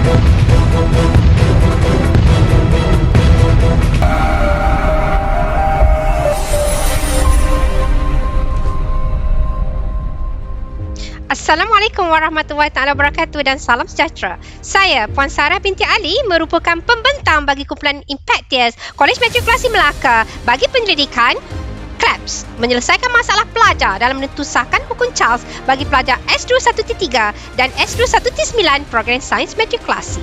Assalamualaikum warahmatullahi taala wabarakatuh dan salam sejahtera. Saya Puan Sarah binti Ali merupakan pembentang bagi kumpulan Impact Tears Kolej Matrikulasi Melaka bagi penyelidikan KLAPS, menyelesaikan masalah pelajar dalam menentusakan hukum Charles bagi pelajar S21T3 dan S21T9 program Sains Matrikulasi.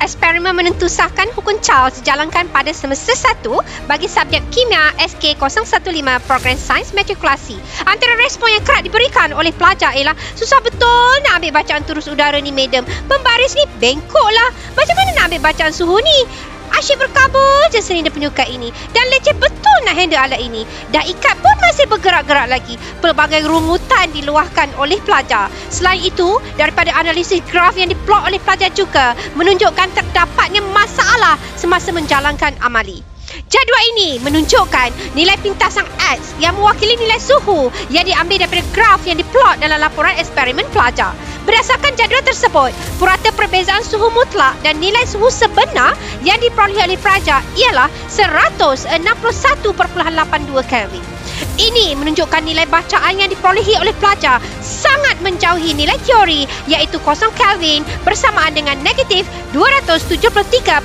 Eksperimen menentusakan hukum Charles dijalankan pada semester 1 bagi subjek Kimia SK015 program Sains Matrikulasi. Antara respon yang kerap diberikan oleh pelajar ialah, susah betul nak ambil bacaan turus udara ni madam. Pembaris ni bengkok lah. Macam mana nak ambil bacaan suhu ni? Asyik berkabul je seni penyukat ini. Dan leceh betul nak handle alat ini. Dah ikat pun masih bergerak-gerak lagi. Pelbagai rungutan diluahkan oleh pelajar. Selain itu, daripada analisis graf yang diplot oleh pelajar juga menunjukkan terdapatnya masalah semasa menjalankan amali. Jadual ini menunjukkan nilai pintasan X yang mewakili nilai suhu yang diambil daripada graf yang diplot dalam laporan eksperimen pelajar. Berdasarkan jadual tersebut, purata perbezaan suhu mutlak dan nilai suhu sebenar yang diperolehi oleh pelajar ialah 161.82 Kelvin. Ini menunjukkan nilai bacaan yang diperolehi oleh pelajar sangat menjauhi nilai teori iaitu 0 Kelvin bersamaan dengan negatif 273.15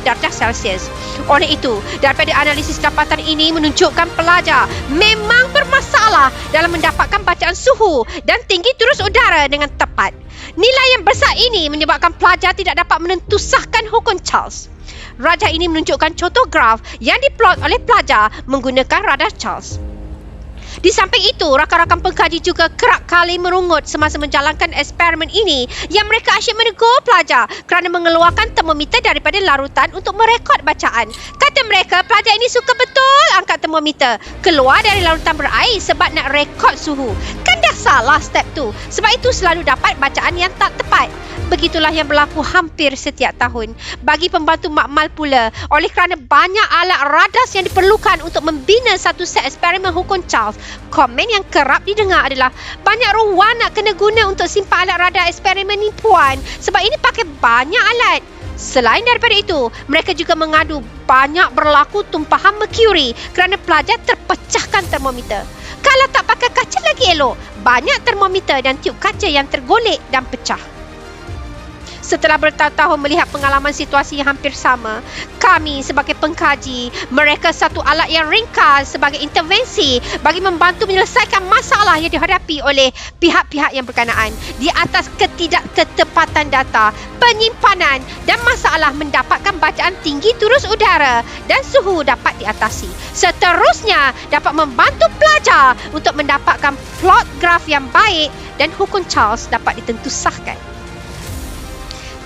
darjah Celsius. Oleh itu, daripada analisis dapatan ini menunjukkan pelajar memang bermasalah dalam mendapatkan bacaan suhu dan tinggi turus udara dengan tepat. Nilai yang besar ini menyebabkan pelajar tidak dapat menentusahkan hukum Charles. Rajah ini menunjukkan contoh graf yang diplot oleh pelajar menggunakan radar Charles. Di samping itu, rakan-rakan pengkaji juga kerap kali merungut semasa menjalankan eksperimen ini yang mereka asyik menegur pelajar kerana mengeluarkan termometer daripada larutan untuk merekod bacaan. Kata mereka, pelajar ini suka betul angkat termometer keluar dari larutan berair sebab nak rekod suhu. Kan dah salah step tu. Sebab itu selalu dapat bacaan yang tak tepat. Begitulah yang berlaku hampir setiap tahun. Bagi pembantu makmal pula, oleh kerana banyak alat radas yang diperlukan untuk membina satu set eksperimen hukum Charles, komen yang kerap didengar adalah, banyak ruang nak kena guna untuk simpan alat radar eksperimen ni puan, sebab ini pakai banyak alat. Selain daripada itu, mereka juga mengadu banyak berlaku tumpahan merkuri kerana pelajar terpecahkan termometer. Kalau tak pakai kaca lagi elok, banyak termometer dan tiub kaca yang tergolek dan pecah. Setelah bertahun-tahun melihat pengalaman situasi yang hampir sama, kami sebagai pengkaji mereka satu alat yang ringkas sebagai intervensi bagi membantu menyelesaikan masalah yang dihadapi oleh pihak-pihak yang berkenaan di atas ketidakketepatan data, penyimpanan dan masalah mendapatkan bacaan tinggi turus udara dan suhu dapat diatasi. Seterusnya dapat membantu pelajar untuk mendapatkan plot graf yang baik dan hukum Charles dapat ditentusahkan.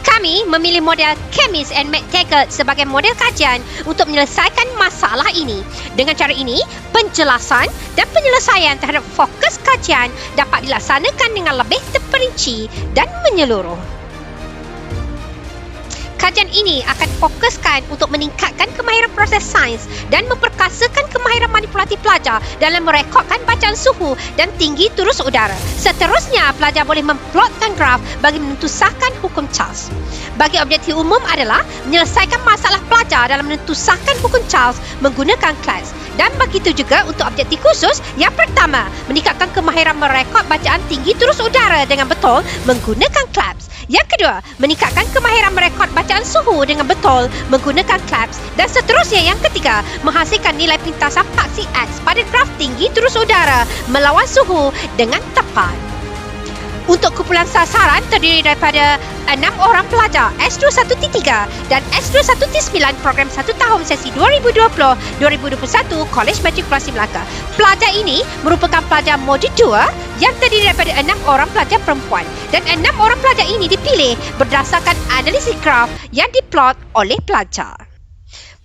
Kami memilih model Chemist and McTaggart sebagai model kajian untuk menyelesaikan masalah ini. Dengan cara ini, penjelasan dan penyelesaian terhadap fokus kajian dapat dilaksanakan dengan lebih terperinci dan menyeluruh. Kajian ini akan fokuskan untuk meningkatkan kemahiran proses sains dan memperkasakan kemahiran manipulatif pelajar dalam merekodkan bacaan suhu dan tinggi turus udara. Seterusnya, pelajar boleh memplotkan graf bagi menentusahkan hukum Charles. Bagi objektif umum adalah menyelesaikan masalah pelajar dalam menentusahkan hukum Charles menggunakan KLAPS. Dan begitu juga untuk objektif khusus, yang pertama, meningkatkan kemahiran merekod bacaan tinggi turus udara dengan betul menggunakan KLAPS. Yang kedua, meningkatkan kemahiran merekod bacaan suhu dengan betul menggunakan KLAPS. Dan seterusnya yang ketiga, menghasilkan nilai pintasan paksi X pada graf tinggi turus udara melawan suhu dengan tepat. Untuk kumpulan sasaran terdiri daripada 6 orang pelajar S21T3 dan S21T9 program 1 tahun sesi 2020-2021 Kolej Matrikulasi Melaka. Pelajar ini merupakan pelajar modul 2 yang terdiri daripada 6 orang pelajar perempuan dan 6 orang pelajar ini dipilih berdasarkan analisis graf yang diplot oleh pelajar.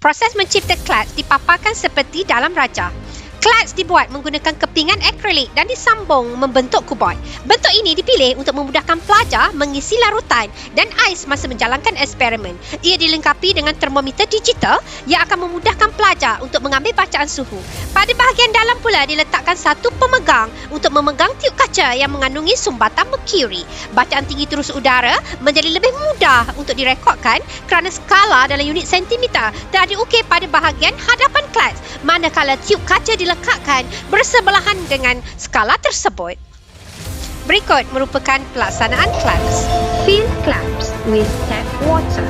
Proses mencipta KLAPS dipaparkan seperti dalam rajah. Clads dibuat menggunakan kepingan akrilik dan disambung membentuk kuboid. Bentuk ini dipilih untuk memudahkan pelajar mengisi larutan dan ais masa menjalankan eksperimen. Ia dilengkapi dengan termometer digital yang akan memudahkan pelajar untuk mengambil bacaan suhu. Pada bahagian dalam pula diletakkan satu pemegang untuk memegang tiup kaca yang mengandungi sumbatan merkuri. Bacaan tinggi terus udara menjadi lebih mudah untuk direkodkan kerana skala dalam unit sentimeter telah diukir pada bahagian hadapan clads, manakala tiup kaca dilekatkan bersebelahan dengan skala tersebut. Berikut merupakan pelaksanaan claps. Fill claps with tap water.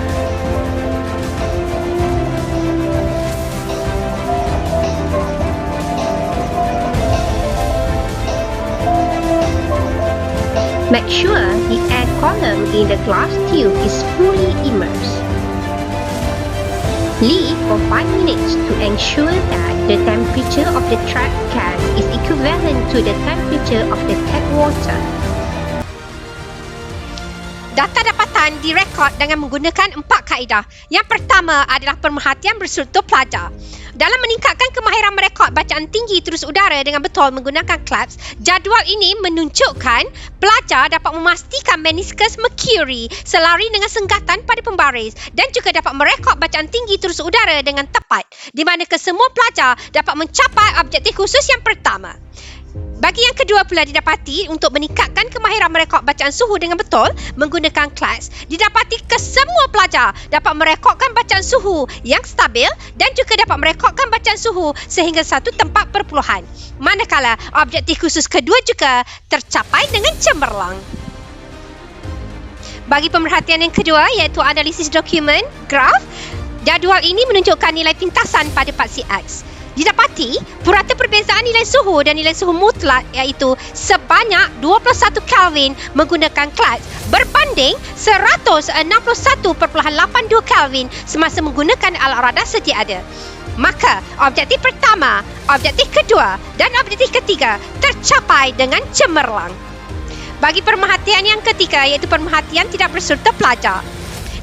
Make sure the air column in the glass tube is fully immersed. Leave for 5 minutes to ensure that the temperature of the trap can is equivalent to the temperature of the tap water. Data dapatan direkod dengan menggunakan 4 kaedah. Yang pertama adalah pemerhatian berstruktur pelajar. Dalam meningkatkan kemahiran merekod bacaan tinggi terus udara dengan betul menggunakan claps, jadual ini menunjukkan pelajar dapat memastikan meniskus merkuri selari dengan senggatan pada pembaris dan juga dapat merekod bacaan tinggi terus udara dengan tepat, di mana kesemua pelajar dapat mencapai objektif khusus yang pertama. Bagi yang kedua pula didapati untuk meningkatkan kemahiran merekod bacaan suhu dengan betul menggunakan claps, didapati kesemua pelajar dapat merekodkan bacaan suhu yang stabil dan juga dapat merekodkan bacaan suhu sehingga 1 tempat perpuluhan. Manakala objektif khusus kedua juga tercapai dengan cemerlang. Bagi pemerhatian yang kedua iaitu analisis dokumen, graf, jadual ini menunjukkan nilai pintasan pada paksi X. Didapati purata perbezaan nilai suhu dan nilai suhu mutlak iaitu sebanyak 21 Kelvin menggunakan clads berbanding 161.82 Kelvin semasa menggunakan alat radar sedia ada. Maka objektif pertama, objektif kedua dan objektif ketiga tercapai dengan cemerlang. Bagi pemerhatian yang ketiga iaitu pemerhatian tidak berserta pelajar.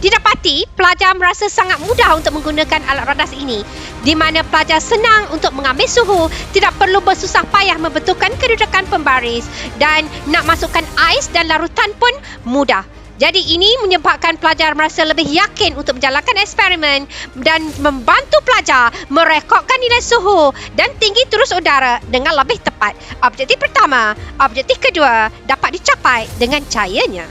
Didapati pelajar merasa sangat mudah untuk menggunakan alat radar ini, di mana pelajar senang untuk mengambil suhu, tidak perlu bersusah payah membetulkan kedudukan pembaris dan nak masukkan ais dan larutan pun mudah. Jadi ini menyebabkan pelajar merasa lebih yakin untuk menjalankan eksperimen dan membantu pelajar merekodkan nilai suhu dan tinggi terus udara dengan lebih tepat. Objektif pertama, objektif kedua dapat dicapai dengan jayanya.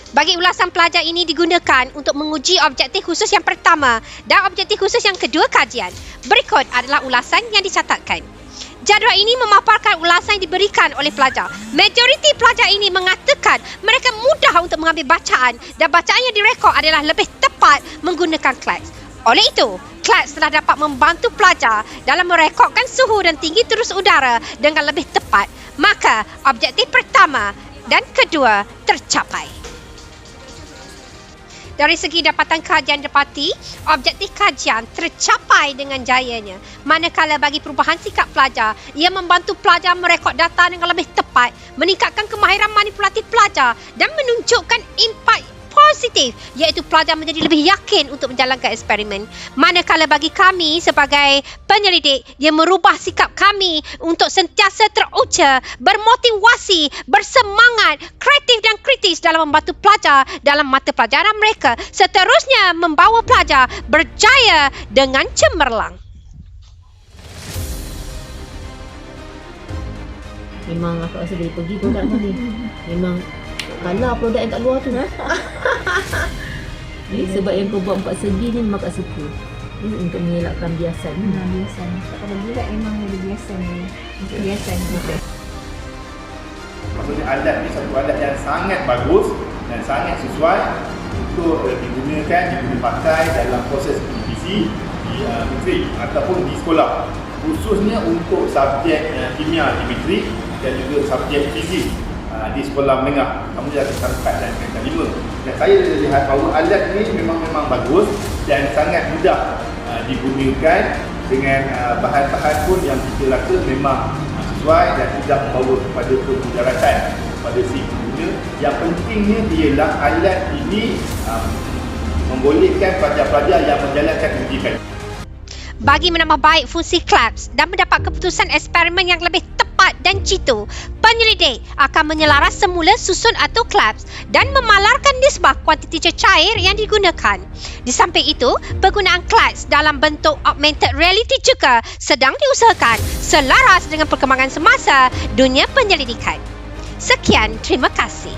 Bagi ulasan pelajar ini digunakan untuk menguji objektif khusus yang pertama dan objektif khusus yang kedua kajian. Berikut adalah ulasan yang dicatatkan. Jadual ini memaparkan ulasan yang diberikan oleh pelajar. Majoriti pelajar ini mengatakan mereka mudah untuk mengambil bacaan dan bacaan yang direkod adalah lebih tepat menggunakan clads. Oleh itu, clads telah dapat membantu pelajar dalam merekodkan suhu dan tinggi terus udara dengan lebih tepat. Maka, objektif pertama dan kedua tercapai. Dari segi dapatan kajian dapati, objektif kajian tercapai dengan jayanya. Manakala bagi perubahan sikap pelajar, ia membantu pelajar merekod data dengan lebih tepat, meningkatkan kemahiran manipulatif pelajar dan menunjukkan impak positif iaitu pelajar menjadi lebih yakin untuk menjalankan eksperimen. Manakala bagi kami sebagai penyelidik, ia merubah sikap kami untuk sentiasa teruja, bermotivasi, bersemangat, kreatif dan kritis dalam membantu pelajar dalam mata pelajaran mereka, seterusnya membawa pelajar berjaya dengan cemerlang. Memang aku rasa dia pergi produk tadi. Memang kalah produk yang kat luar tu. Jadi sebab yang kau buat 4 segi ni memang tak suka. Ini untuk mengelakkan biasan. Biasan. Kalau bulat memang ada biasan ni. Untuk biasan kita. Maksudnya alat ni satu alat yang sangat bagus dan sangat sesuai untuk digunakan, dipakai dalam proses PPC di menteri ataupun di sekolah. Khususnya untuk subjek kimia di metrik dan juga subjek fizik di sekolah menengah. Kamu dah tingkat 4 dan tingkat 5. Dan saya lihat bahawa alat ni memang bagus dan sangat mudah digunakan dengan bahan-bahan pun yang kita rasa memang sesuai dan tidak membawa kepada kemudaratan pada si pengguna. Yang pentingnya ialah alat ini membolehkan pelajar-pelajar yang menjalankan ujian. Bagi menambah baik fungsi CLAPS dan mendapat keputusan eksperimen yang lebih tepat dan jitu, penyelidik akan menyelaras semula susun atau CLAPS dan memalarkan nisbah kuantiti cecair yang digunakan. Di samping itu, penggunaan CLAPS dalam bentuk augmented reality juga sedang diusahakan selaras dengan perkembangan semasa dunia penyelidikan. Sekian, terima kasih.